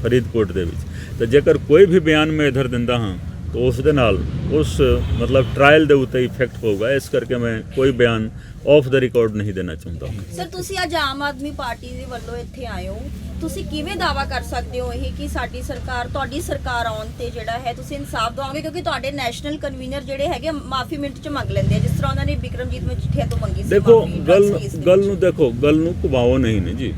ਫਰੀਦਕੋਟ ਦੇ ਵਿੱਚ। ਤਾਂ ਜੇਕਰ ਕੋਈ ਵੀ ਬਿਆਨ ਮੈਂ ਇਧਰ ਦਿੰਦਾ ਹਾਂ ਤਾਂ ਉਸ ਦੇ ਨਾਲ ਉਸ ਮਤਲਬ ਟ੍ਰਾਇਲ ਦੇ ਉੱਤੇ ਇਫੈਕਟ ਹੋਊਗਾ। ਇਸ ਕਰਕੇ ਮੈਂ ਕੋਈ ਬਿਆਨ ਆਫ ਦਾ ਰਿਕਾਰਡ ਨਹੀਂ ਦੇਣਾ ਚਾਹੁੰਦਾ। ਸਰ ਤੁਸੀਂ ਅੱਜ ਆਮ ਆਦਮੀ ਪਾਰਟੀ ਦੇ ਵੱਲੋਂ ਇੱਥੇ ਆਏ ਹੋ, ਤੁਸੀਂ ਕਿਵੇਂ ਦਾਅਵਾ ਕਰ ਸਕਦੇ ਹੋ ਇਹ ਕਿ ਸਾਡੀ ਸਰਕਾਰ, ਤੁਹਾਡੀ ਸਰਕਾਰ ਆਉਣ ਤੇ ਜਿਹੜਾ ਹੈ ਤੁਸੀਂ ਇਨਸਾਫ ਦਿਵਾਓਗੇ? ਕਿਉਂਕਿ ਤੁਹਾਡੇ ਨੈਸ਼ਨਲ ਕਨਵੀਨਰ ਜਿਹੜੇ ਹੈਗੇ ਮਾਫੀ ਮਿੰਟ 'ਚ ਮੰਗ ਲੈਂਦੇ ਆ, ਜਿਸ ਤਰ੍ਹਾਂ ਉਹਨਾਂ ਨੇ ਬਿਕਰਮਜੀਤ ਮਜੀਠੀਆ ਤੋਂ ਮੰਗੀ ਸੀ। ਦੇਖੋ ਮਾਫ਼ੀ ਗੱਲ drugs case ਦੇ ਗੱਲ ਵਿੱਚ। ਨੂੰ ਦੇਖੋ, ਗੱਲ ਨੂੰ ਘੁਮਾਓ ਨਹੀਂ ਨੇ ਜੀ।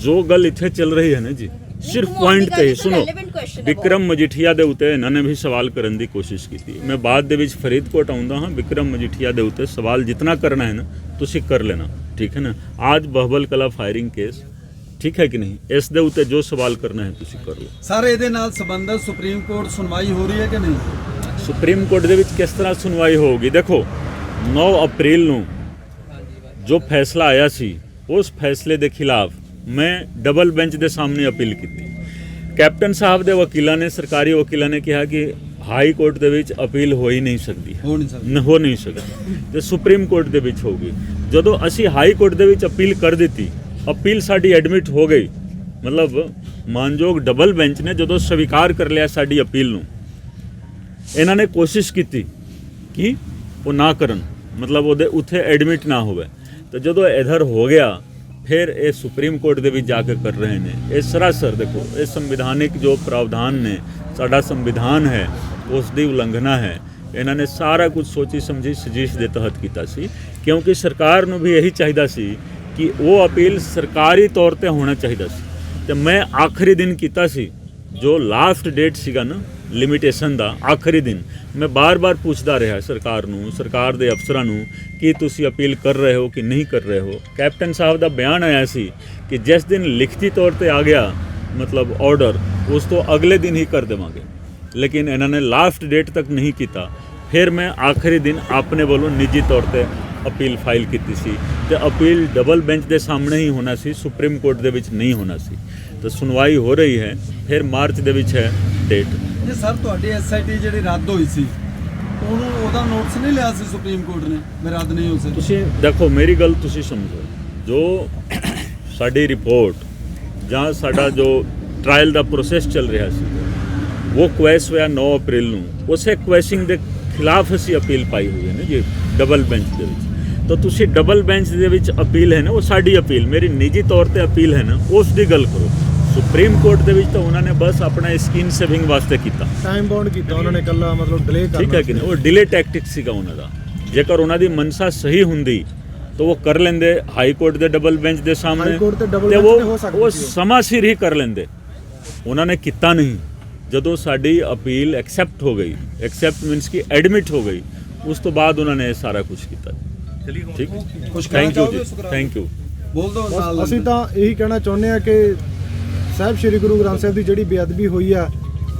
ਜੋ ਗੱਲ ਇੱਥੇ ਚੱਲ ਰਹੀ ਹੈ ਨਾ ਜੀ, ਸਿਰਫ ਘੁਮਾਉਣ ਪੁਆਇੰਟ ਦੀ ਗੱਲ ਤੇ ਨਹੀਂ, ਸੁਣੋ, relevant question ਹੈ ਵਿਕਰਮ ਮਜੀਠੀਆ ਦੇ ਉੱਤੇ ਇਹਨਾਂ ਨੇ ਵੀ ਸਵਾਲ ਕਰਨ ਦੀ ਕੋਸ਼ਿਸ਼ ਕੀਤੀ। ਮੈਂ ਬਾਅਦ ਦੇ ਵਿੱਚ ਫਰੀਦਕੋਟ ਆਉਂਦਾ ਹਾਂ, ਵਿਕਰਮ ਮਜੀਠੀਆ ਦੇ ਉੱਤੇ ਸਵਾਲ ਜਿੰਨਾ ਕਰਨਾ ਹੈ ਨਾ ਤੁਸੀਂ ਕਰ ਲੈਣਾ, ਠੀਕ ਹੈ ਨਾ। ਅੱਜ ਬਹਬਲ ਕਲਾ ਫਾਇਰਿੰਗ ਕੇਸ, ਠੀਕ ਹੈ ਕਿ ਨਹੀਂ, ਇਸ ਦੇ ਉੱਤੇ ਜੋ ਸਵਾਲ ਕਰਨਾ ਹੈ ਤੁਸੀਂ ਕਰ ਲਓ। ਸਰ ਇਹਦੇ ਨਾਲ ਸੰਬੰਧਿਤ ਸੁਪਰੀਮ ਕੋਰਟ ਸੁਣਵਾਈ ਹੋ ਰਹੀ ਹੈ ਕਿ ਨਹੀਂ? ਸੁਪਰੀਮ ਕੋਰਟ ਦੇ ਵਿੱਚ ਕਿਸ ਤਰ੍ਹਾਂ ਸੁਣਵਾਈ ਹੋਊਗੀ? ਦੇਖੋ 9 ਅਪ੍ਰੈਲ ਨੂੰ ਜੋ ਫੈਸਲਾ ਆਇਆ ਸੀ, ਉਸ ਫੈਸਲੇ ਦੇ ਖਿਲਾਫ ਮੈਂ ਡਬਲ ਬੈਂਚ ਦੇ ਸਾਹਮਣੇ ਅਪੀਲ ਕੀਤੀ। ਕੈਪਟਨ ਸਾਹਿਬ ਦੇ ਵਕੀਲਾਂ ਨੇ, ਸਰਕਾਰੀ ਵਕੀਲਾਂ ਨੇ ਕਿਹਾ ਕਿ ਹਾਈ ਕੋਰਟ ਦੇ ਵਿੱਚ ਅਪੀਲ ਹੋ ਹੀ ਨਹੀਂ ਸਕਦੀ, ਹੋ ਨਹੀਂ ਸਕਦੀ। ਹੋ ਨਹੀਂ ਸਕਦੀ, ਤੇ ਸੁਪਰੀਮ ਕੋਰਟ ਦੇ ਵਿੱਚ ਹੋਊਗੀ। ਜਦੋਂ ਅਸੀਂ ਹਾਈ ਕੋਰਟ ਦੇ ਵਿੱਚ ਅਪੀਲ ਕਰ ਦਿੱਤੀ, ਅਪੀਲ ਸਾਡੀ ਐਡਮਿਟ ਹੋ ਗਈ, ਮਤਲਬ ਮਾਨਯੋਗ ਡਬਲ ਬੈਂਚ ਨੇ ਜਦੋਂ ਸਵੀਕਾਰ ਕਰ ਲਿਆ ਸਾਡੀ ਅਪੀਲ ਨੂੰ, ਇਹਨਾਂ ਨੇ ਕੋਸ਼ਿਸ਼ ਕੀਤੀ ਕਿ ਉਹ ਨਾ ਕਰਨ, ਮਤਲਬ ਉਹਦੇ ਉੱਥੇ ਐਡਮਿਟ ਨਾ ਹੋਵੇ। ਤਾਂ ਜਦੋਂ ਇਧਰ ਹੋ ਗਿਆ, ਫਿਰ ਇਹ ਸੁਪਰੀਮ ਕੋਰਟ ਦੇ ਵਿੱਚ ਜਾ ਕੇ ਕਰ ਰਹੇ ਨੇ। ਇਹ ਸਰਾਸਰ ਦੇਖੋ, ਇਹ ਸੰਵਿਧਾਨਿਕ ਜੋ ਪ੍ਰਾਵਧਾਨ ਨੇ, ਸਾਡਾ ਸੰਵਿਧਾਨ ਹੈ, ਉਸ ਦੀ ਉਲੰਘਣਾ ਹੈ। ਇਹਨਾਂ ਨੇ ਸਾਰਾ ਕੁਝ ਸੋਚੀ ਸਮਝੀ ਸਾਜ਼ਿਸ਼ ਦੇ ਤਹਿਤ ਕੀਤਾ ਸੀ, ਕਿਉਂਕਿ ਸਰਕਾਰ ਨੂੰ ਵੀ ਇਹੀ ਚਾਹੀਦਾ ਸੀ ਕਿ ਉਹ ਅਪੀਲ ਸਰਕਾਰੀ ਤੌਰ ਤੇ ਹੋਣਾ ਚਾਹੀਦਾ ਸੀ। ਤੇ ਮੈਂ ਆਖਰੀ ਦਿਨ ਕੀਤਾ ਸੀ, ਜੋ ਲਾਸਟ ਡੇਟ ਸੀਗਾ ਨਾ ਲਿਮਿਟੇਸ਼ਨ ਦਾ, ਆਖਰੀ ਦਿਨ ਮੈਂ ਬਾਰ-ਬਾਰ ਪੁੱਛਦਾ ਰਿਹਾ ਸਰਕਾਰ ਨੂੰ, ਸਰਕਾਰ ਦੇ ਅਫਸਰਾਂ ਨੂੰ ਕਿ ਤੁਸੀਂ ਅਪੀਲ ਕਰ ਰਹੇ ਹੋ ਕਿ ਨਹੀਂ ਕਰ ਰਹੇ ਹੋ। ਕੈਪਟਨ ਸਾਹਿਬ ਦਾ ਬਿਆਨ ਆਇਆ ਸੀ ਕਿ ਜਿਸ ਦਿਨ ਲਿਖਤੀ ਤੌਰ ਤੇ ਆ ਗਿਆ ਮਤਲਬ ਆਰਡਰ, ਉਸ ਤੋਂ ਅਗਲੇ ਦਿਨ ਹੀ ਕਰ ਦੇਵਾਂਗੇ, ਲੇਕਿਨ ਇਹਨਾਂ ਨੇ ਲਾਸਟ ਡੇਟ ਤੱਕ ਨਹੀਂ ਕੀਤਾ। ਫਿਰ ਮੈਂ ਆਖਰੀ ਦਿਨ ਆਪਣੇ ਵੱਲੋਂ ਨਿੱਜੀ ਤੌਰ ਤੇ ਅਪੀਲ ਫਾਈਲ ਕੀਤੀ ਸੀ, ਤੇ ਅਪੀਲ ਡਬਲ ਬੈਂਚ ਦੇ ਸਾਹਮਣੇ ਹੀ ਹੋਣਾ ਸੀ, ਸੁਪਰੀਮ ਕੋਰਟ ਦੇ ਵਿੱਚ ਨਹੀਂ ਹੋਣਾ ਸੀ। ਤਾਂ ਸੁਣਵਾਈ ਹੋ ਰਹੀ ਹੈ, ਫਿਰ ਮਾਰਚ ਦੇ ਵਿੱਚ ਹੈ ਡੇਟ। ਜੇ ਸਰ ਤੁਹਾਡੀ ਐਸਆਈਟੀ ਜਿਹੜੀ ਰੱਦ ਹੋਈ ਸੀ, ਉਹਦਾ ਨੋਟਿਸ ਨਹੀਂ ਲਿਆ ਸੀ ਸੁਪਰੀਮ ਕੋਰਟ ਨੇ, ਮੈਂ ਰੱਦ ਨਹੀਂ ਹੋ ਸਕਦੀ? ਤੁਸੀਂ ਦੇਖੋ, ਮੇਰੀ ਗੱਲ ਤੁਸੀਂ ਸਮਝੋ, ਜੋ ਸਾਡੀ ਰਿਪੋਰਟ ਜਾਂ ਸਾਡਾ ਜੋ ਟ੍ਰਾਇਲ ਦਾ ਪ੍ਰੋਸੈਸ ਚੱਲ ਰਿਹਾ ਸੀ, ਉਹ ਕੁਐਸ ਹੋਇਆ 9 ਅਪ੍ਰੈਲ ਨੂੰ। ਉਸੇ ਕੁਐਸਿੰਗ ਦੇ ਖਿਲਾਫ ਅਸੀਂ ਅਪੀਲ ਪਾਈ ਹੋਈ ਹੈ ਨਾ ਜੀ ਡਬਲ ਬੈਂਚ ਦੇ ਵਿੱਚ। ਤਾਂ ਤੁਸੀਂ ਡਬਲ ਬੈਂਚ ਦੇ ਵਿੱਚ ਅਪੀਲ ਹੈ ਨਾ, ਉਹ ਸਾਡੀ ਅਪੀਲ, ਮੇਰੀ ਨਿੱਜੀ ਤੌਰ ਤੇ ਅਪੀਲ ਹੈ ਨਾ, ਉਸ ਦੀ ਗੱਲ ਕਰੋ। ਸੁਪਰੀਮ ਕੋਰਟ ਦੇ ਵਿੱਚ ਤਾਂ ਉਹਨਾਂ ਨੇ ਬਸ ਆਪਣਾ ਸਕਿਨ ਸੇਵਿੰਗ ਵਾਸਤੇ ਕੀਤਾ, ਟਾਈਮ ਬਾਉਂਡ ਕੀਤਾ ਉਹਨਾਂ ਨੇ, ਕੱਲਾ ਮਤਲਬ ਡਿਲੇ ਕਰਨਾ, ਠੀਕ ਹੈ ਕਿ ਨਹੀਂ। ਉਹ ਡਿਲੇ ਟੈਕਟਿਕ ਸੀਗਾ ਉਹਨਾਂ ਦਾ। ਜੇਕਰ ਉਹਨਾਂ ਦੀ ਮਨਸਾ ਸਹੀ ਹੁੰਦੀ ਤਾਂ ਉਹ ਕਰ ਲੈਂਦੇ ਹਾਈ ਕੋਰਟ ਦੇ ਡਬਲ ਬੈਂਚ ਦੇ ਸਾਹਮਣੇ, ਹਾਈ ਕੋਰਟ ਤੇ ਡਬਲ ਤੇ ਬੈਂਚ ਤੇ ਹੋ ਸਕਦੀ ਉਹ ਸੀ। ਸਮਾਂ ਸਿਰ ਹੀ ਕਰ ਲੈਂਦੇ। ਉਹਨਾਂ ਨੇ ਕੀਤਾ ਨਹੀਂ। ਜਦੋਂ ਸਾਡੀ ਅਪੀਲ ਐਕਸੈਪਟ ਹੋ ਗਈ, ਐਕਸੈਪਟ ਮੀਨਸ ਕਿ ਐਡਮਿਟ ਹੋ ਗਈ, ਉਸ ਤੋਂ ਬਾਅਦ ਉਹਨਾਂ ਨੇ ਇਹ ਸਾਰਾ ਕੁਝ ਕੀਤਾ। ਠੀਕ, ਥੈਂਕ ਯੂ ਜੀ, ਥੈਂਕ ਯੂ। ਬੋਲ ਦੋ ਨਾਲ। ਅਸੀਂ ਤਾਂ ਇਹੀ ਕਹਿਣਾ ਚਾਹੁੰਦੇ ਆ ਕਿ ਸਾਹਿਬ ਸ੍ਰੀ ਗੁਰੂ ਗ੍ਰੰਥ ਸਾਹਿਬ ਦੀ ਜਿਹੜੀ ਬੇਅਦਬੀ ਹੋਈ ਆ,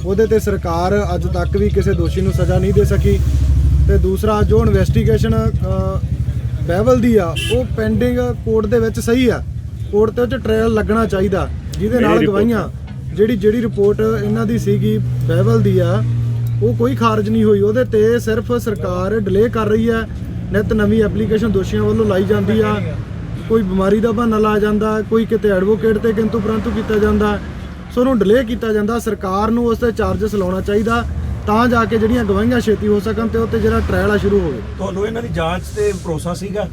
ਉਹਦੇ ਤੇ ਸਰਕਾਰ ਅੱਜ ਤੱਕ ਵੀ ਕਿਸੇ ਦੋਸ਼ੀ ਨੂੰ ਸਜ਼ਾ ਨਹੀਂ ਦੇ ਸਕੀ। ਤੇ ਦੂਸਰਾ, ਜੋ ਇਨਵੈਸਟੀਗੇਸ਼ਨ ਬਹਿਬਲ ਦੀ ਆ, ਉਹ ਪੈਂਡਿੰਗ ਕੋਰਟ ਦੇ ਵਿੱਚ ਸਹੀ ਆ, ਕੋਰਟ ਤੇ ਉਹ 'ਚ ਟ੍ਰਾਇਲ ਲੱਗਣਾ ਚਾਹੀਦਾ, ਜਿਹਦੇ ਨਾਲ ਗਵਾਹੀਆਂ ਜਿਹੜੀ ਰਿਪੋਰਟ ਇਹਨਾਂ ਦੀ ਸੀਗੀ ਬਹਿਬਲ ਦੀ ਆ, ਉਹ ਕੋਈ ਖਾਰਜ ਨਹੀਂ ਹੋਈ। ਉਹਦੇ ਤੇ ਸਿਰਫ ਸਰਕਾਰ ਡਿਲੇ ਕਰ ਰਹੀ ਹੈ। ਨਿਤ ਨਵੀਂ ਐਪਲੀਕੇਸ਼ਨ ਦੋਸ਼ੀਆਂ ਵੱਲੋਂ ਲਾਈ ਜਾਂਦੀ ਆ, ਕੋਈ ਬਿਮਾਰੀ ਦਾ ਬਹਾਨਾ ਲਾਇਆ ਜਾਂਦਾ, ਕੋਈ ਕਿਤੇ ਐਡਵੋਕੇਟ ਤੇ ਕਿੰਤੂ ਪਰੰਤੂ ਕੀਤਾ ਜਾਂਦਾ, ਸੋ ਉਹਨੂੰ ਡਿਲੇ ਕੀਤਾ ਜਾਂਦਾ। ਸਰਕਾਰ ਨੂੰ ਉਸ ਤੇ ਚਾਰਜਸ ਲਾਉਣਾ ਚਾਹੀਦਾ, ਤਾਂ ਜਾ ਕੇ ਜਿਹੜੀਆਂ ਗਵਾਹੀਆਂ ਛੇਤੀ ਹੋ ਸਕਣ ਤੇ ਉਹ ਤੇ ਜਿਹੜਾ ਟ੍ਰਾਇਲ ਆ ਸ਼ੁਰੂ ਹੋਵੇ। ਤੁਹਾਨੂੰ ਇਹਨਾਂ ਦੀ ਜਾਂਚ ਤੇ ਭਰੋਸਾ ਸੀਗਾ?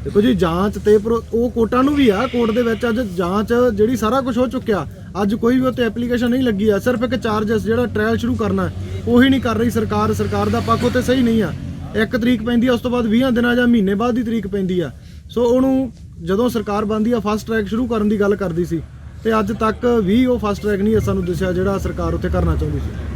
ਦੇਖੋ ਜੀ ਜਾਂਚ ਤੇ ਉਹ ਕੋਰਟਾਂ ਨੂੰ ਵੀ ਆ, ਕੋਰਟ ਦੇ ਵਿੱਚ ਅੱਜ ਜਾਂਚ ਜਿਹੜੀ ਸਾਰਾ ਕੁਝ ਹੋ ਚੁੱਕਿਆ, ਅੱਜ ਕੋਈ ਵੀ ਉੱਤੇ ਐਪਲੀਕੇਸ਼ਨ ਨਹੀਂ ਲੱਗੀ ਆ, ਸਿਰਫ ਇੱਕ ਚਾਰਜਸ ਜਿਹੜਾ ਟ੍ਰਾਇਲ ਸ਼ੁਰੂ ਕਰਨਾ ਉਹੀ ਨਹੀਂ ਕਰ ਰਹੀ ਸਰਕਾਰ। ਸਰਕਾਰ ਦਾ ਪੱਖ ਉੱਤੇ ਸਹੀ ਨਹੀਂ ਆ। 1 ਤਰੀਕ ਪੈਂਦੀ ਆ, ਉਸ ਤੋਂ ਬਾਅਦ 20 ਦਿਨਾਂ ਜਾਂ ਮਹੀਨੇ ਬਾਅਦ ਦੀ ਤਰੀਕ ਪੈਂਦੀ ਆ। ਸੋ ਉਹਨੂੰ ਜਦੋਂ ਸਰਕਾਰ ਬਣਦੀ ਆ ਫਾਸਟ ਟਰੈਕ ਸ਼ੁਰੂ ਕਰਨ ਦੀ ਗੱਲ ਕਰਦੀ ਸੀ, ਤੇ ਅੱਜ ਤੱਕ ਵੀ ਉਹ ਫਾਸਟ ਟਰੈਕ ਨਹੀਂ ਸਾਨੂੰ ਦਿਸਿਆ ਜਿਹੜਾ ਸਰਕਾਰ ਉੱਥੇ ਕਰਨਾ ਚਾਹੁੰਦੀ ਸੀ।